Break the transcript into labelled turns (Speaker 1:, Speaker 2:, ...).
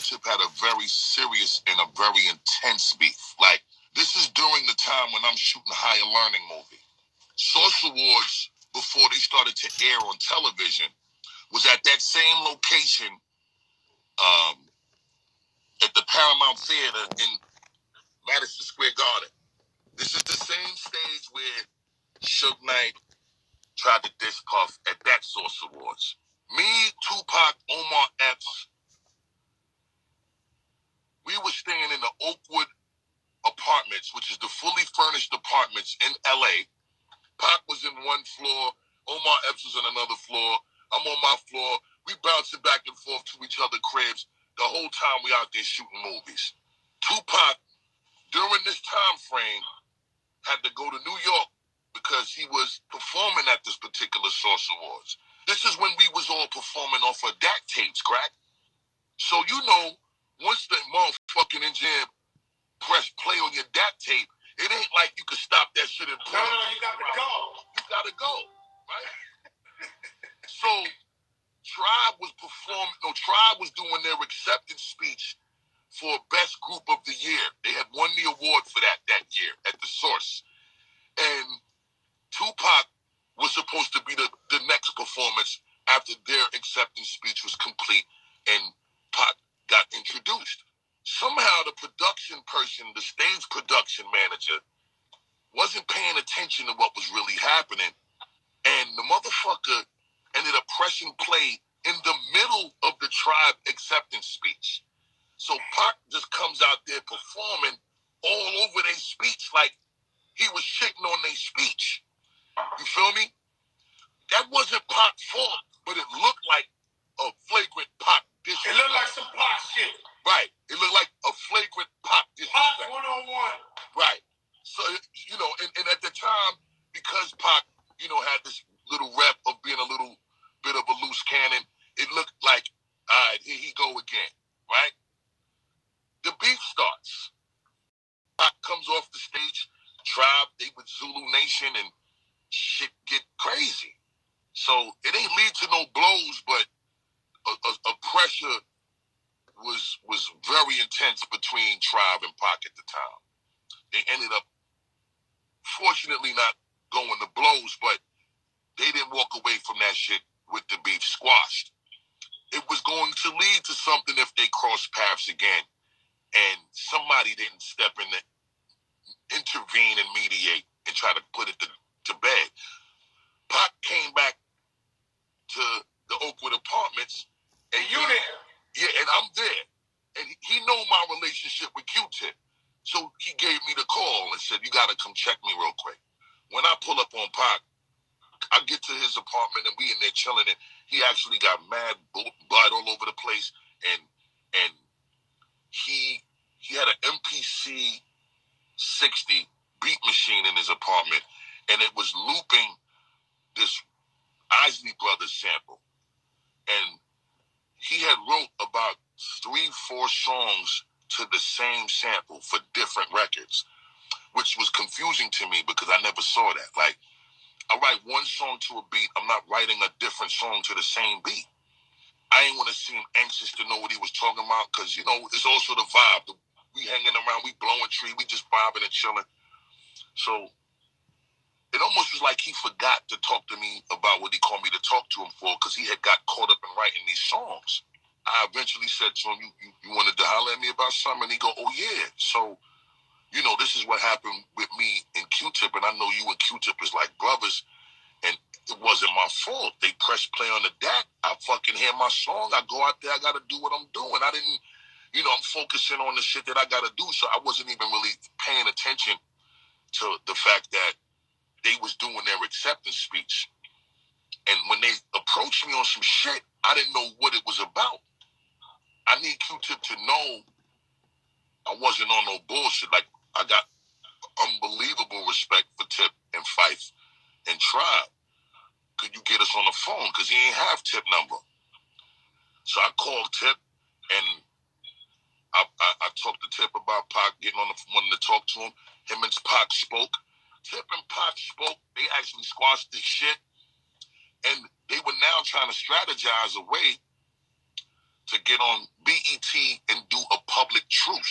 Speaker 1: Q-Tip had a very serious and a very intense beef. Like, this is during the time when I'm shooting Higher Learning movie. Source Awards, before they started to air on television, was at that same location at the Paramount Theater in Madison Square Garden. This is the same stage where Suge Knight tried to diss Puff at that Source Awards. Me, Tupac, Omar Epps, we were staying in the Oakwood Apartments, which is the fully furnished apartments in LA. Pac was in one floor, Omar Epps was on another floor, I'm on my floor. We bouncing back and forth to each other's cribs the whole time we out there shooting movies. Tupac, during this time frame, had to go to New York because he was performing at this particular Source Awards. This is when we was all performing off of DAT tapes, crack. So you know, once the motherfucking engineer press play on your DAT tape, it ain't like you could stop that shit and play. No, you gotta go. You gotta go, right? So Tribe was doing their acceptance speech for Best Group of the Year. They had won the award for that year at the Source. And Tupac was supposed to be the next performance after their acceptance speech was complete and Pac got introduced. Somehow the production person, the stage production manager, wasn't paying attention to what was really happening. And the motherfucker ended up pressing play in the middle of the Tribe acceptance speech. So Pac just comes out there performing all over their speech like he was shitting on their speech. You feel me? That wasn't Pac's fault, but it looked like a flagrant Pac disrespect. It looked like some Pac shit. Right. It looked like a flagrant Pac disrespect. Pac 101. Right. So, you know, and at the time, because Pac, you know, had this little rep of being a little bit of a loose cannon, it looked like, all right, here he go again, right? The beef starts. Pac comes off the stage, Tribe, they with Zulu Nation, and shit get crazy. So it ain't lead to no blows, but a pressure was very intense between Tribe and Pac at the time. They ended up, fortunately, not going to blows, but they didn't walk away from that shit with the beef squashed. It was going to lead to something if they crossed paths again, and somebody didn't step in to intervene and mediate and try to put it to bed. Pac came back to the Oakwood Apartments, and you there? Yeah, and I'm there, and he know my relationship with Q-Tip, so he gave me the call and said, "You gotta come check me real quick." When I pull up on Pac, I get to his apartment and we in there chilling, and he actually got mad blood all over the place, and he had an MPC 60 beat machine in his apartment, and it was looping this Isley Brothers sample, and he had wrote about 3-4 songs to the same sample for different records, which was confusing to me because I never saw that. Like, I write one song to a beat, I'm not writing a different song to the same beat. I ain't want to seem anxious to know what he was talking about because, you know, it's also the vibe. We hanging around, we blowing tree, we just vibing and chilling. So it almost was like he forgot to talk to me about what he called me to talk to him for because he had got caught up in writing these songs. I eventually said to him, you wanted to holler at me about something? And he go, oh yeah. So, you know, this is what happened with me and Q-Tip, and I know you and Q-Tip is like brothers, and it wasn't my fault. They pressed play on the DAC. I fucking hear my song. I go out there, I got to do what I'm doing. I didn't, you know, I'm focusing on the shit that I got to do, so I wasn't even really paying attention to the fact that they was doing their acceptance speech. And when they approached me on some shit, I didn't know what it was about. I need Q-Tip to know I wasn't on no bullshit. Like, I got unbelievable respect for Tip and Fife and Tribe. Could you get us on the phone? Because he ain't have Tip number. So I called Tip, and I talked to Tip about Pac getting on the phone, wanting to talk to him. Him and Pac spoke. Tip and Pac spoke. They actually squashed this shit. And they were now trying to strategize a way to get on BET and public truce.